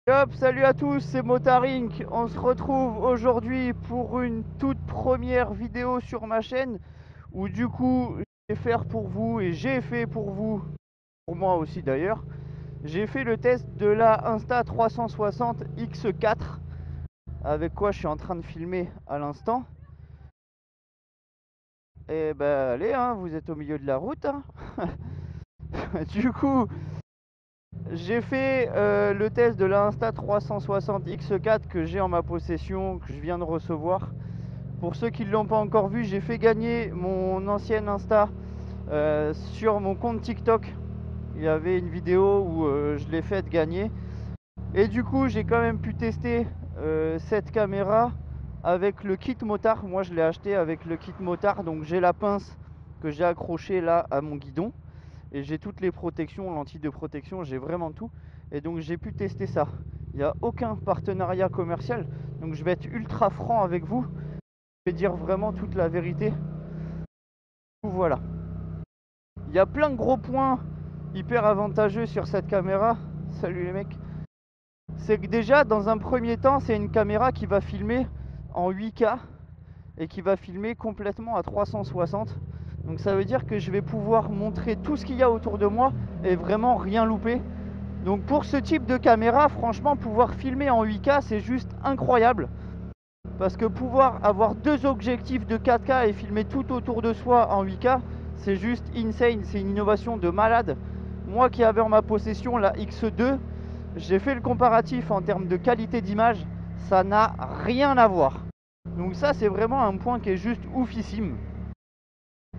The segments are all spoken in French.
Hop, salut à tous, c'est Motarink. On se retrouve aujourd'hui pour une toute première vidéo sur ma chaîne où du coup je vais faire pour vous et j'ai fait pour vous, pour moi aussi d'ailleurs, j'ai fait le test de la Insta360 X4 avec quoi je suis en train de filmer à l'instant. Et ben allez, hein, vous êtes au milieu de la route, hein. Du coup, j'ai fait le test de la Insta360 X4 que j'ai en ma possession, que je viens de recevoir. Pour ceux qui ne l'ont pas encore vu, j'ai fait gagner mon ancienne Insta sur mon compte TikTok. Il y avait une vidéo où je l'ai fait gagner. Et du coup, j'ai quand même pu tester cette caméra avec le kit motard. Moi, je l'ai acheté avec le kit motard. Donc, j'ai la pince que j'ai accrochée là à mon guidon. Et j'ai toutes les protections, lentilles de protection, j'ai vraiment tout. Et donc, j'ai pu tester ça. Il n'y a aucun partenariat commercial. Donc, je vais être ultra franc avec vous. Je vais dire vraiment toute la vérité. Voilà. Il y a plein de gros points hyper avantageux sur cette caméra. Salut les mecs. C'est que déjà, dans un premier temps, c'est une caméra qui va filmer en 8K et qui va filmer complètement à 360. Donc ça veut dire que je vais pouvoir montrer tout ce qu'il y a autour de moi et vraiment rien louper. Donc pour ce type de caméra, franchement, pouvoir filmer en 8K, c'est juste incroyable. Parce que pouvoir avoir deux objectifs de 4K et filmer tout autour de soi en 8K, c'est juste insane, c'est une innovation de malade. Moi qui avais en ma possession la X2, j'ai fait le comparatif en termes de qualité d'image, ça n'a rien à voir. Donc ça c'est vraiment un point qui est juste oufissime.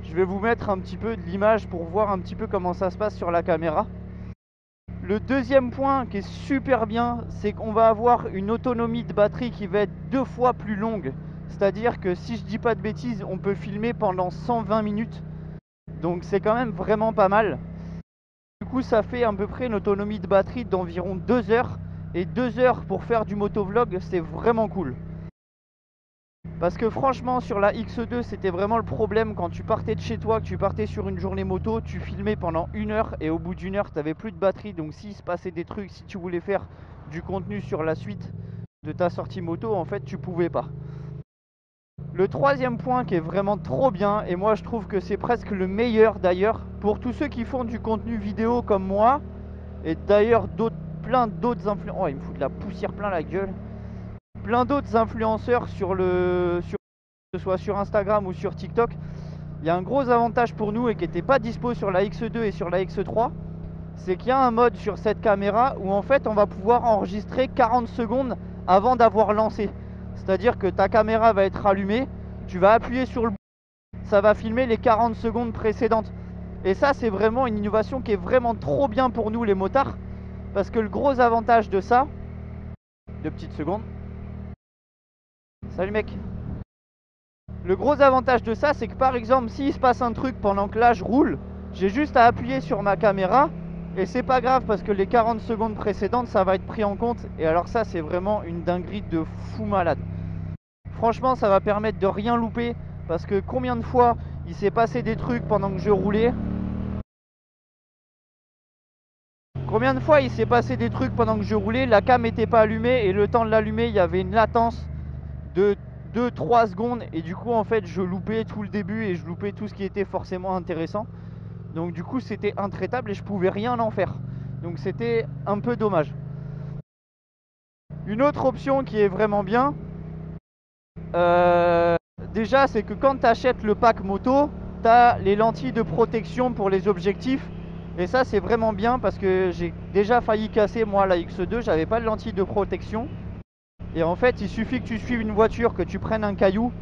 Je vais vous mettre un petit peu de l'image pour voir un petit peu comment ça se passe sur la caméra. Le deuxième point qui est super bien, c'est qu'on va avoir une autonomie de batterie qui va être 2 fois plus longue. C'est-à-dire que si je dis pas de bêtises, on peut filmer pendant 120 minutes. Donc c'est quand même vraiment pas mal. Du coup, ça fait à peu près une autonomie de batterie d'environ 2 heures. Et 2 heures pour faire du motovlog, c'est vraiment cool. Parce que franchement, sur la X2, c'était vraiment le problème quand tu partais de chez toi, que tu partais sur une journée moto, tu filmais pendant 1 heure et au bout d'1 heure, tu n'avais plus de batterie. Donc s'il se passait des trucs, si tu voulais faire du contenu sur la suite de ta sortie moto, en fait, tu pouvais pas. Le troisième point qui est vraiment trop bien, et moi je trouve que c'est presque le meilleur d'ailleurs, pour tous ceux qui font du contenu vidéo comme moi, et d'ailleurs plein d'autres influenceurs, oh il me fout de la poussière plein la gueule, plein d'autres influenceurs que ce soit sur Instagram ou sur TikTok. Il y a un gros avantage pour nous et qui n'était pas dispo sur la X2 et sur la X3, c'est qu'il y a un mode sur cette caméra où en fait on va pouvoir enregistrer 40 secondes avant d'avoir lancé. C'est-à-dire que ta caméra va être allumée, tu vas appuyer sur le bouton, ça va filmer les 40 secondes précédentes. Et ça c'est vraiment une innovation qui est vraiment trop bien pour nous les motards, parce que le gros avantage de ça, 2 petites secondes, salut mec. Le gros avantage de ça, c'est que par exemple, s'il se passe un truc pendant que là je roule, j'ai juste à appuyer sur ma caméra et c'est pas grave parce que les 40 secondes précédentes, ça va être pris en compte. Et alors ça, c'est vraiment une dinguerie de fou malade. Franchement, ça va permettre de rien louper parce que combien de fois il s'est passé des trucs pendant que je roulais. Combien de fois il s'est passé des trucs pendant que je roulais, la cam n'était pas allumée et le temps de l'allumer, il y avait une latence de 2-3 secondes et du coup en fait je loupais tout le début et je loupais tout ce qui était forcément intéressant. Donc du coup c'était intraitable et je pouvais rien en faire. Donc c'était un peu dommage. Une autre option qui est vraiment bien, euh, déjà c'est que quand tu achètes le pack moto, tu as les lentilles de protection pour les objectifs. Et ça c'est vraiment bien parce que j'ai déjà failli casser moi la X2, j'avais pas de lentilles de protection. Et en fait il suffit que tu suives une voiture, que tu prennes un caillou.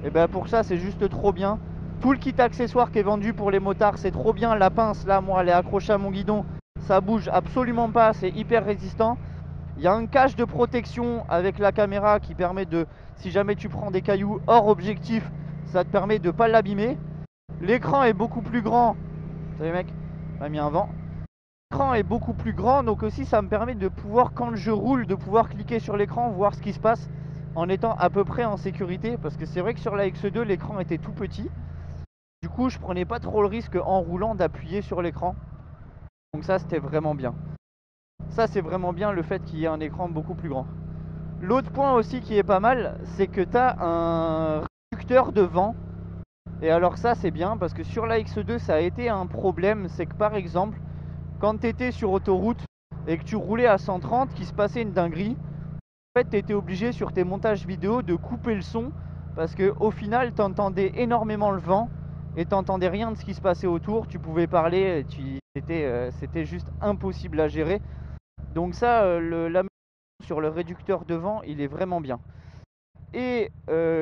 Et ben pour ça c'est juste trop bien. Tout le kit accessoire qui est vendu pour les motards c'est trop bien. La pince là moi elle est accrochée à mon guidon, ça bouge absolument pas, c'est hyper résistant. Il y a un cache de protection avec la caméra qui permet de, si jamais tu prends des cailloux hors objectif, ça te permet de pas l'abîmer. L'écran est beaucoup plus grand. Salut mec, m'a mis un vent. L'écran est beaucoup plus grand, donc aussi ça me permet de pouvoir, quand je roule, de pouvoir cliquer sur l'écran, voir ce qui se passe en étant à peu près en sécurité. Parce que c'est vrai que sur la X2 l'écran était tout petit. Du coup je prenais pas trop le risque en roulant d'appuyer sur l'écran. Donc ça c'était vraiment bien. Ça c'est vraiment bien, le fait qu'il y ait un écran beaucoup plus grand. L'autre point aussi qui est pas mal, c'est que tu as un réducteur de vent. Et alors ça c'est bien parce que sur la X2 ça a été un problème. C'est que par exemple quand tu étais sur autoroute et que tu roulais à 130, qu'il se passait une dinguerie, en fait tu étais obligé sur tes montages vidéo de couper le son. Parce que au final tu entendais énormément le vent et tu n'entendais rien de ce qui se passait autour. Tu pouvais parler, c'était juste impossible à gérer. Donc ça, l'amélioration sur le réducteur de vent, il est vraiment bien. Et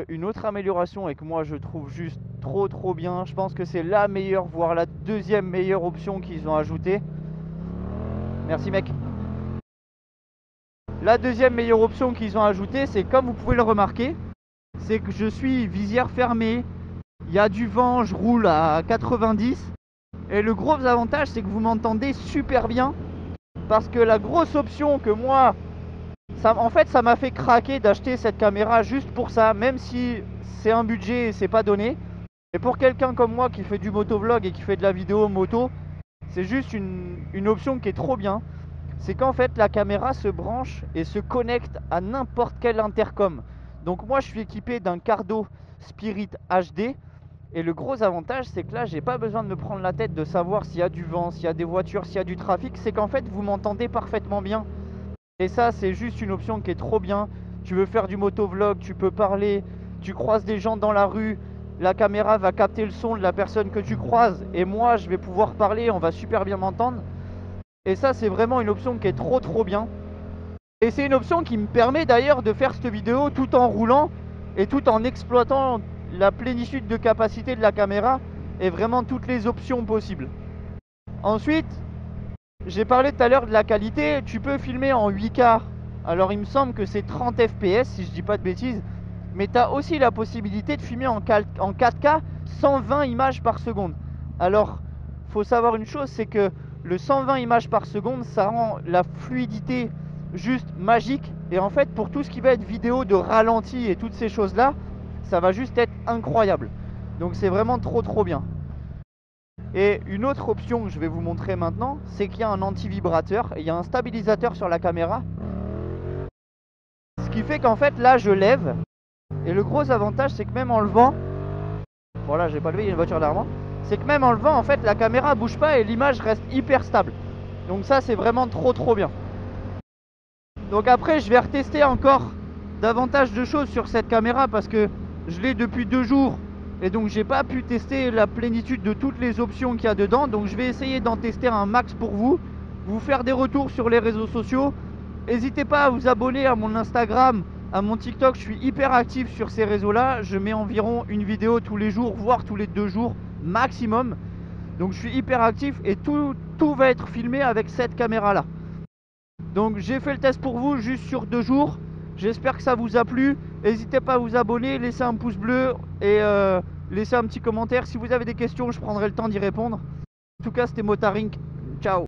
une autre amélioration et que moi je trouve juste trop bien, je pense que c'est la meilleure, voire la deuxième meilleure option qu'ils ont ajoutée. Merci mec. La deuxième meilleure option qu'ils ont ajoutée, c'est comme vous pouvez le remarquer, c'est que je suis visière fermée, il y a du vent, je roule à 90. Et le gros avantage, c'est que vous m'entendez super bien. Parce que la grosse option que moi, en fait ça m'a fait craquer d'acheter cette caméra juste pour ça, même si c'est un budget et c'est pas donné. Et pour quelqu'un comme moi qui fait du motovlog et qui fait de la vidéo moto, c'est juste une option qui est trop bien. C'est qu'en fait la caméra se branche et se connecte à n'importe quel intercom. Donc moi je suis équipé d'un Cardo Spirit HD. Et le gros avantage, c'est que là, j'ai pas besoin de me prendre la tête de savoir s'il y a du vent, s'il y a des voitures, s'il y a du trafic. C'est qu'en fait, vous m'entendez parfaitement bien. Et ça, c'est juste une option qui est trop bien. Tu veux faire du motovlog, tu peux parler, tu croises des gens dans la rue, la caméra va capter le son de la personne que tu croises. Et moi, je vais pouvoir parler, on va super bien m'entendre. Et ça, c'est vraiment une option qui est trop bien. Et c'est une option qui me permet d'ailleurs de faire cette vidéo tout en roulant et tout en exploitant la plénitude de capacité de la caméra et vraiment toutes les options possibles. Ensuite, j'ai parlé tout à l'heure de la qualité. Tu peux filmer en 8K. Alors il me semble que c'est 30 fps si je dis pas de bêtises. Mais tu as aussi la possibilité de filmer en 4K 120 images par seconde. Alors, faut savoir une chose, c'est que le 120 images par seconde, ça rend la fluidité juste magique. Et en fait, pour tout ce qui va être vidéo de ralenti et toutes ces choses-là, ça va juste être incroyable. Donc c'est vraiment trop bien. Et une autre option que je vais vous montrer maintenant, c'est qu'il y a un anti-vibrateur et il y a un stabilisateur sur la caméra. Ce qui fait qu'en fait là je lève. Et le gros avantage, c'est que même en levant, bon là j'ai pas levé, il y a une voiture derrière moi, c'est que même en levant, en fait la caméra bouge pas et l'image reste hyper stable. Donc ça c'est vraiment trop bien. Donc après je vais retester encore davantage de choses sur cette caméra parce que je l'ai depuis 2 jours. Et donc j'ai pas pu tester la plénitude de toutes les options qu'il y a dedans. Donc je vais essayer d'en tester un max pour vous faire des retours sur les réseaux sociaux. N'hésitez pas à vous abonner à mon Instagram, à mon TikTok. Je suis hyper actif sur ces réseaux là. Je mets environ une vidéo tous les jours, voire tous les 2 jours maximum. Donc je suis hyper actif et tout va être filmé avec cette caméra là. Donc j'ai fait le test pour vous juste sur 2 jours. J'espère que ça vous a plu. N'hésitez pas à vous abonner, laisser un pouce bleu et laisser un petit commentaire. Si vous avez des questions, je prendrai le temps d'y répondre. En tout cas, c'était Motarink. Ciao.